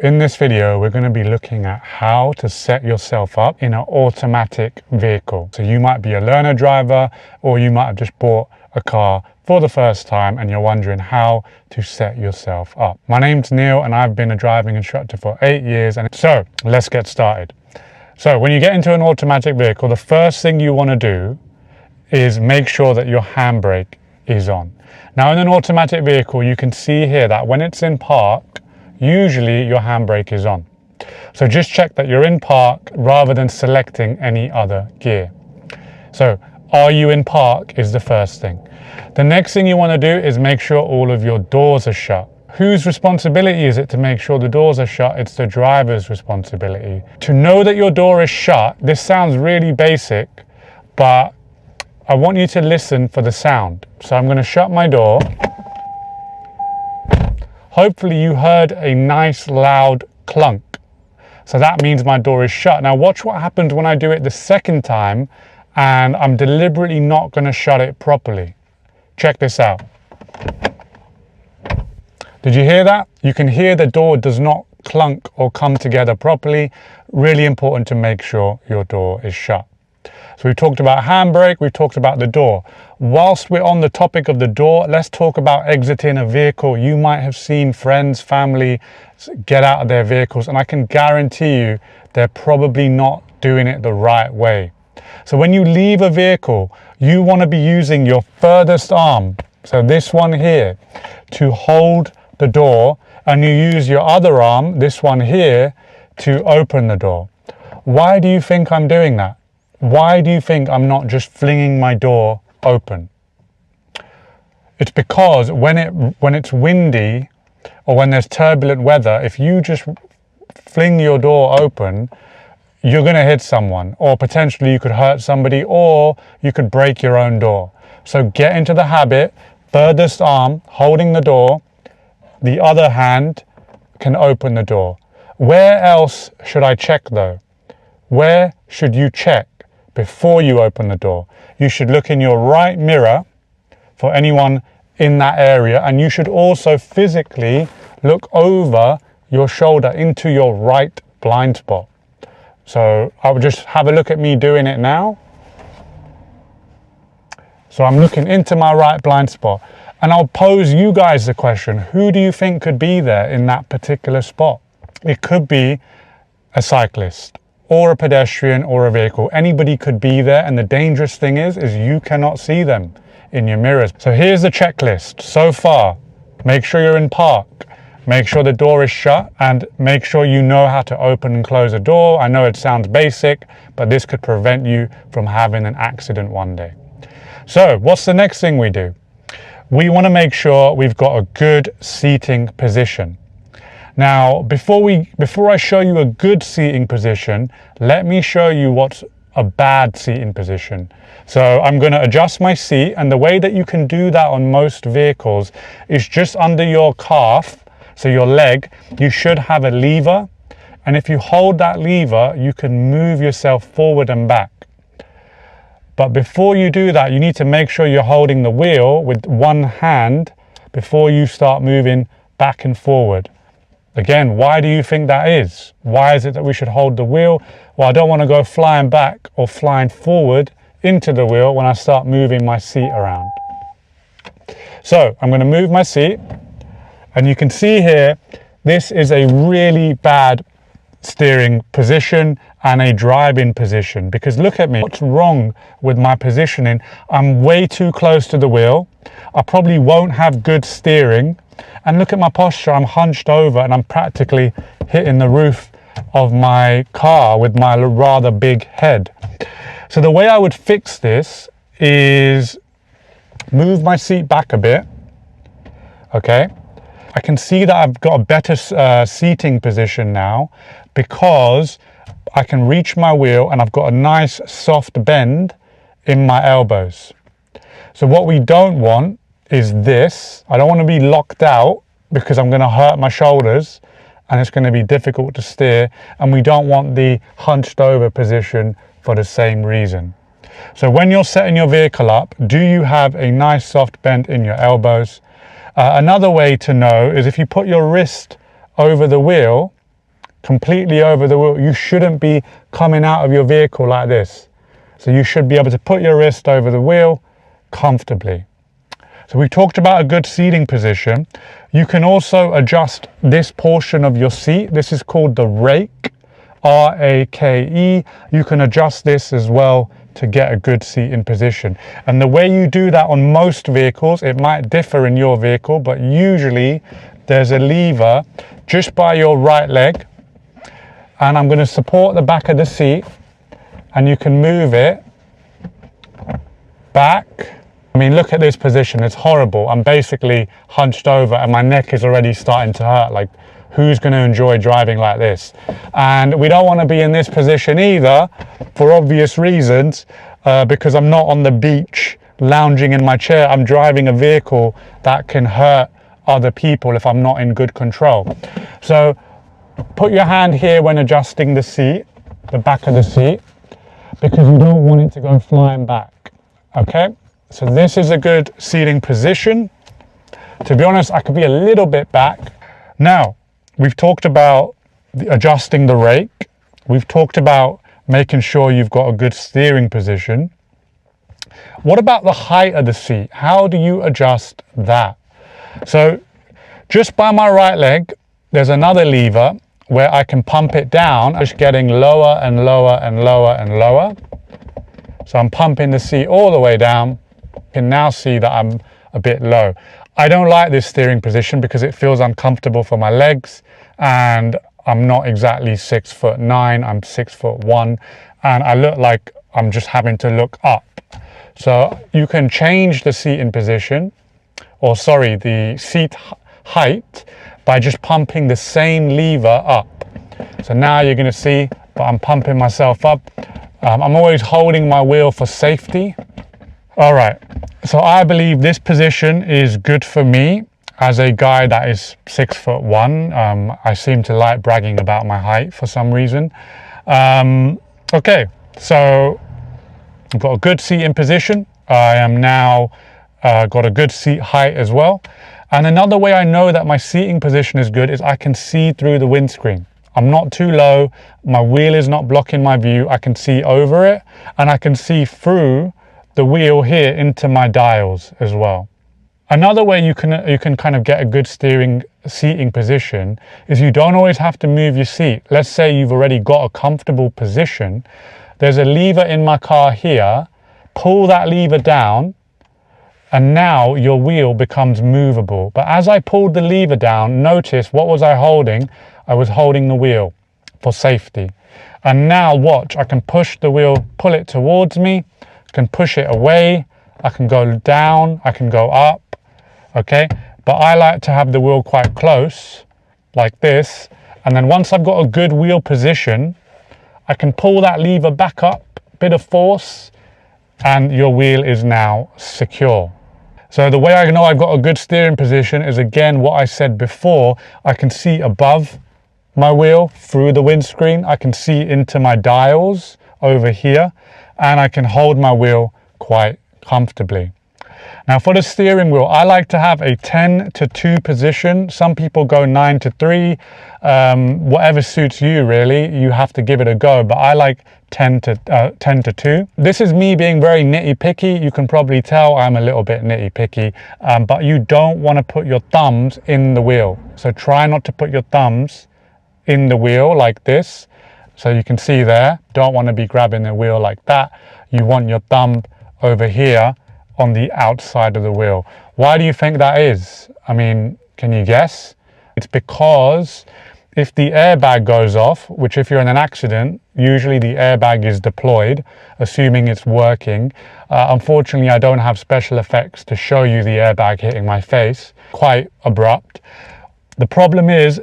In this video, we're going to be looking at how to set yourself up in an automatic vehicle. So you might be a learner driver, or you might have just bought a car for the first time and you're wondering how to set yourself up. My name's Neil and I've been a driving instructor for 8 years. And so let's get started. So when you get into an automatic vehicle, the first thing you want to do is make sure that your handbrake is on. Now in an automatic vehicle, you can see here that when it's in park, usually your handbrake is on. So just check that you're in park rather than selecting any other gear. So are you in park is the first thing. The next thing you want to do is make sure all of your doors are shut. Whose responsibility is it to make sure the doors are shut? It's the driver's responsibility. To know that your door is shut, this sounds really basic, but I want you to listen for the sound. So I'm going to shut my door. Hopefully you heard a nice loud clunk. So that means my door is shut. Now watch what happens when I do it the second time and I'm deliberately not going to shut it properly. Check this out. Did you hear that? You can hear the door does not clunk or come together properly. Really important to make sure your door is shut. So we've talked about handbrake, we've talked about the door. Whilst we're on the topic of the door, let's talk about exiting a vehicle. You might have seen friends, family get out of their vehicles, and I can guarantee you they're probably not doing it the right way. So when you leave a vehicle, you want to be using your furthest arm, so this one here, to hold the door, and you use your other arm, this one here, to open the door. Why do you think I'm doing that? Why do you think I'm not just flinging my door open? It's because when it's windy or when there's turbulent weather, if you just fling your door open, you're going to hit someone, or potentially you could hurt somebody, or you could break your own door. So get into the habit, furthest arm holding the door, the other hand can open the door. Where else should I check though? Where should you check before you open the door? You should look in your right mirror for anyone in that area, and you should also physically look over your shoulder into your right blind spot. So I would just have a look at me doing it now. So I'm looking into my right blind spot, and I'll pose you guys the question, who do you think could be there in that particular spot? It could be a cyclist, or a pedestrian, or a vehicle. Anybody could be there, and the dangerous thing is you cannot see them in your mirrors. So here's the checklist so far. Make sure you're in park, make sure the door is shut, and make sure you know how to open and close a door. I know it sounds basic, but this could prevent you from having an accident one day. So what's the next thing we do? We want to make sure we've got a good seating position. Now, before I show you a good seating position, let me show you what's a bad seating position. So I'm going to adjust my seat, and the way that you can do that on most vehicles is just under your calf, so your leg, you should have a lever, and if you hold that lever, you can move yourself forward and back. But before you do that, you need to make sure you're holding the wheel with one hand before you start moving back and forward. Again, why do you think that is? Why is it that we should hold the wheel? Well, I don't want to go flying back or flying forward into the wheel when I start moving my seat around. So I'm going to move my seat, and you can see here, this is a really bad steering position and a driving position, because look at me, what's wrong with my positioning? I'm way too close to the wheel. I probably won't have good steering. And look at my posture, I'm hunched over and I'm practically hitting the roof of my car with my rather big head. So the way I would fix this is move my seat back a bit, okay? I can see that I've got a better seating position now because I can reach my wheel and I've got a nice soft bend in my elbows. So what we don't want is this. I don't want to be locked out because I'm going to hurt my shoulders and it's going to be difficult to steer, and we don't want the hunched over position for the same reason. So when you're setting your vehicle up, do you have a nice soft bend in your elbows? Another way to know is if you put your wrist over the wheel completely over the wheel. You shouldn't be coming out of your vehicle like this. So you should be able to put your wrist over the wheel comfortably. So we've talked about a good seating position. You can also adjust this portion of your seat. This is called the rake, R-A-K-E. You can adjust this as well to get a good seating position. And the way you do that on most vehicles, it might differ in your vehicle, but usually there's a lever just by your right leg. And I'm going to support the back of the seat, and you can move it back. I mean, look at this position. It's horrible. I'm basically hunched over and my neck is already starting to hurt. Like, who's going to enjoy driving like this? And we don't want to be in this position either, for obvious reasons, because I'm not on the beach lounging in my chair. I'm driving a vehicle that can hurt other people if I'm not in good control. So put your hand here when adjusting the seat, the back of the seat, because you don't want it to go flying back. Okay, so this is a good seating position. To be honest, I could be a little bit back. Now, we've talked about adjusting the rake. We've talked about making sure you've got a good steering position. What about the height of the seat? How do you adjust that? So just by my right leg, there's another lever where I can pump it down, just getting lower and lower and lower and lower. So I'm pumping the seat all the way down. You can now see that I'm a bit low. I don't like this steering position because it feels uncomfortable for my legs, and I'm not exactly 6'9", I'm 6'1", and I look like I'm just having to look up. So you can change the seating position, or sorry, the seat height, by just pumping the same lever up. So now you're going to see, but I'm pumping myself up. I'm always holding my wheel for safety. All right, so I believe this position is good for me as a guy that is 6'1". I seem to like bragging about my height for some reason. Okay, so I've got a good seating position. I am now got a good seat height as well. And another way I know that my seating position is good is I can see through the windscreen. I'm not too low, my wheel is not blocking my view, I can see over it, and I can see through the wheel here into my dials as well. Another way you can kind of get a good seating position is you don't always have to move your seat. Let's say you've already got a comfortable position. There's a lever in my car here, pull that lever down, and now your wheel becomes movable. But as I pulled the lever down, notice, what was I holding? I was holding the wheel for safety. And now watch, I can push the wheel, pull it towards me, I can push it away, I can go down, I can go up, okay? But I like to have the wheel quite close, like this. And then once I've got a good wheel position, I can pull that lever back up, bit of force, and your wheel is now secure. So the way I know I've got a good steering position is, again, what I said before. I can see above my wheel through the windscreen. I can see into my dials over here, and I can hold my wheel quite comfortably. Now for the steering wheel, I like to have a 10-2 position. Some people go 9-3, whatever suits you really. You have to give it a go, but I like 10-2. This is me being very nitty-picky. You can probably tell I'm a little bit nitty-picky, but you don't want to put your thumbs in the wheel. So try not to put your thumbs in the wheel like this. So you can see there, don't want to be grabbing the wheel like that. You want your thumb over here on the outside of the wheel. Why do you think that is? I mean, can you guess? It's because if the airbag goes off, which if you're in an accident, usually the airbag is deployed, assuming it's working. Unfortunately, I don't have special effects to show you the airbag hitting my face. Quite abrupt. The problem is,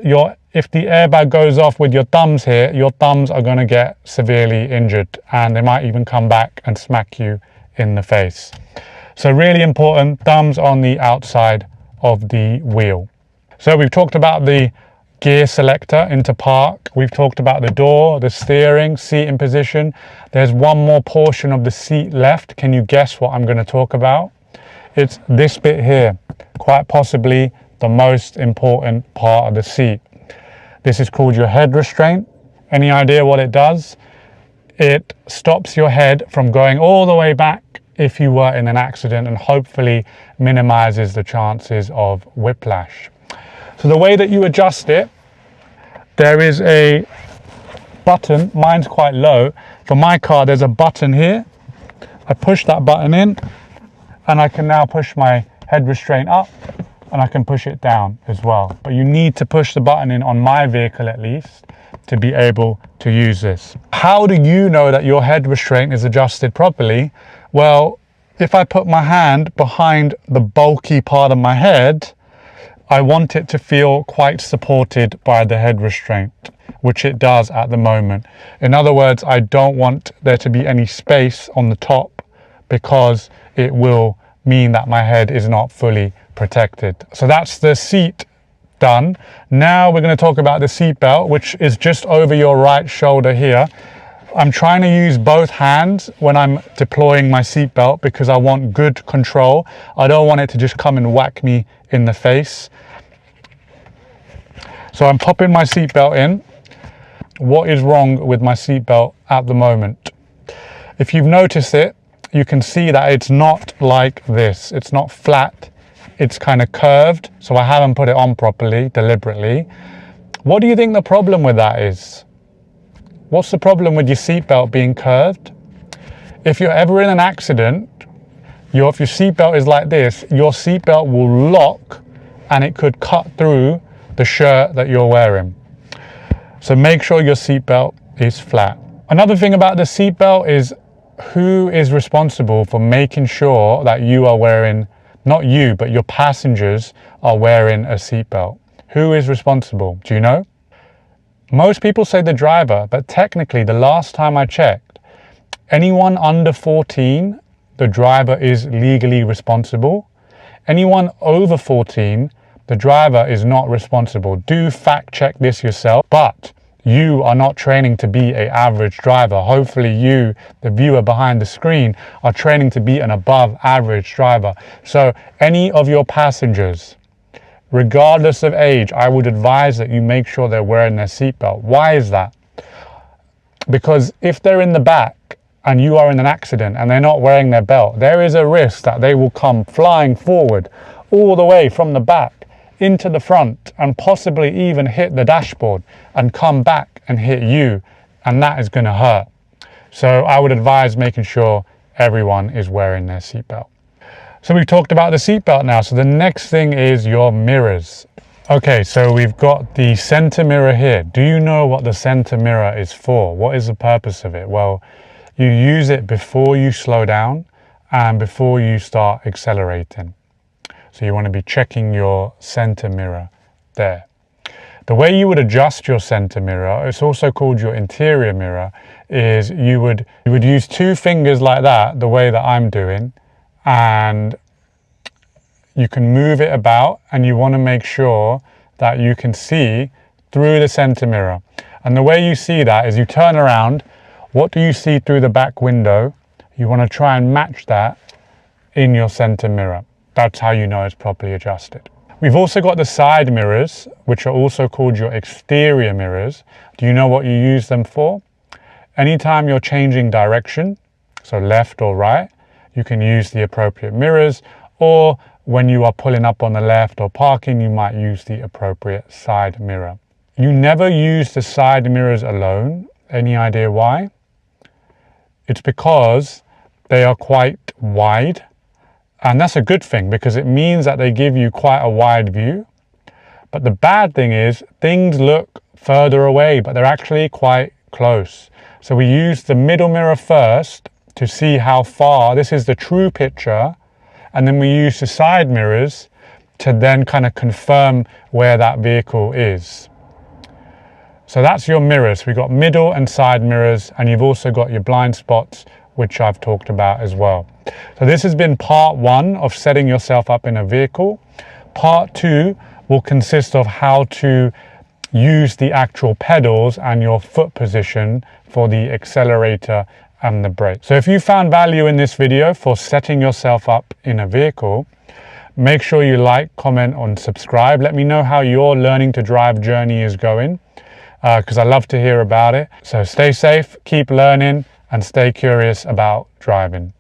if the airbag goes off with your thumbs here, your thumbs are going to get severely injured, and they might even come back and smack you in the face. So really important, thumbs on the outside of the wheel. So we've talked about the gear selector into park. We've talked about the door, the steering, seating position. There's one more portion of the seat left. Can you guess what I'm going to talk about? It's this bit here, quite possibly the most important part of the seat. This is called your head restraint. Any idea what it does? It stops your head from going all the way back if you were in an accident, and hopefully minimizes the chances of whiplash. So the way that you adjust it, there is a button. Mine's quite low. For my car, there's a button here. I push that button in and I can now push my head restraint up, and I can push it down as well. But you need to push the button in, on my vehicle at least, to be able to use this. How do you know that your head restraint is adjusted properly? Well, if I put my hand behind the bulky part of my head, I want it to feel quite supported by the head restraint, which it does at the moment. In other words, I don't want there to be any space on the top, because it will mean that my head is not fully protected. So that's the seat done. Now we're going to talk about the seat belt, which is just over your right shoulder here. I'm trying to use both hands when I'm deploying my seat belt because I want good control. I don't want it to just come and whack me in the face. So I'm popping my seat belt in. What is wrong with my seat belt at the moment? If you've noticed it, you can see that it's not like this. It's not flat. It's kind of curved. So I haven't put it on properly, deliberately. What do you think the problem with that is? What's the problem with your seatbelt being curved? If you're ever in an accident, if your seatbelt is like this, your seatbelt will lock and it could cut through the shirt that you're wearing. So make sure your seatbelt is flat. Another thing about the seatbelt is who is responsible for making sure that you are wearing, not you, but your passengers are wearing a seatbelt. Who is responsible? Do you know? Most people say the driver, but technically the last time I checked, anyone under 14, the driver is legally responsible. Anyone over 14, the driver is not responsible. Do fact check this yourself, but you are not training to be an average driver. Hopefully you, the viewer behind the screen, are training to be an above average driver. So any of your passengers, regardless of age, I would advise that you make sure they're wearing their seatbelt. Why is that? Because if they're in the back and you are in an accident and they're not wearing their belt, there is a risk that they will come flying forward all the way from the back into the front and possibly even hit the dashboard and come back and hit you, and that is going to hurt. So I would advise making sure everyone is wearing their seatbelt. So we've talked about the seatbelt now. So the next thing is your mirrors. Okay, so we've got the center mirror here. Do you know what the center mirror is for? What is the purpose of it? Well, you use it before you slow down and before you start accelerating. So you want to be checking your center mirror there. The way you would adjust your center mirror, it's also called your interior mirror, is you would use two fingers like that, the way that I'm doing, and you can move it about, and you want to make sure that you can see through the center mirror. And the way you see that is you turn around. What do you see through the back window? You want to try and match that in your center mirror. That's how you know it's properly adjusted. We've also got the side mirrors, which are also called your exterior mirrors. Do you know what you use them for? Anytime you're changing direction, so left or right, you can use the appropriate mirrors, or when you are pulling up on the left or parking, you might use the appropriate side mirror. You never use the side mirrors alone. Any idea why? It's because they are quite wide, and that's a good thing because it means that they give you quite a wide view. But the bad thing is things look further away, but they're actually quite close. So we use the middle mirror first to see how far, this is the true picture, and then we use the side mirrors to then kind of confirm where that vehicle is. So that's your mirrors. We've got middle and side mirrors, and you've also got your blind spots, which I've talked about as well. So this has been part one of setting yourself up in a vehicle. Part two will consist of how to use the actual pedals and your foot position for the accelerator and the brake. So if you found value in this video for setting yourself up in a vehicle, Make sure you like, comment, and subscribe. Let me know how your learning to drive journey is going, because I love to hear about it. So stay safe, keep learning, and stay curious about driving.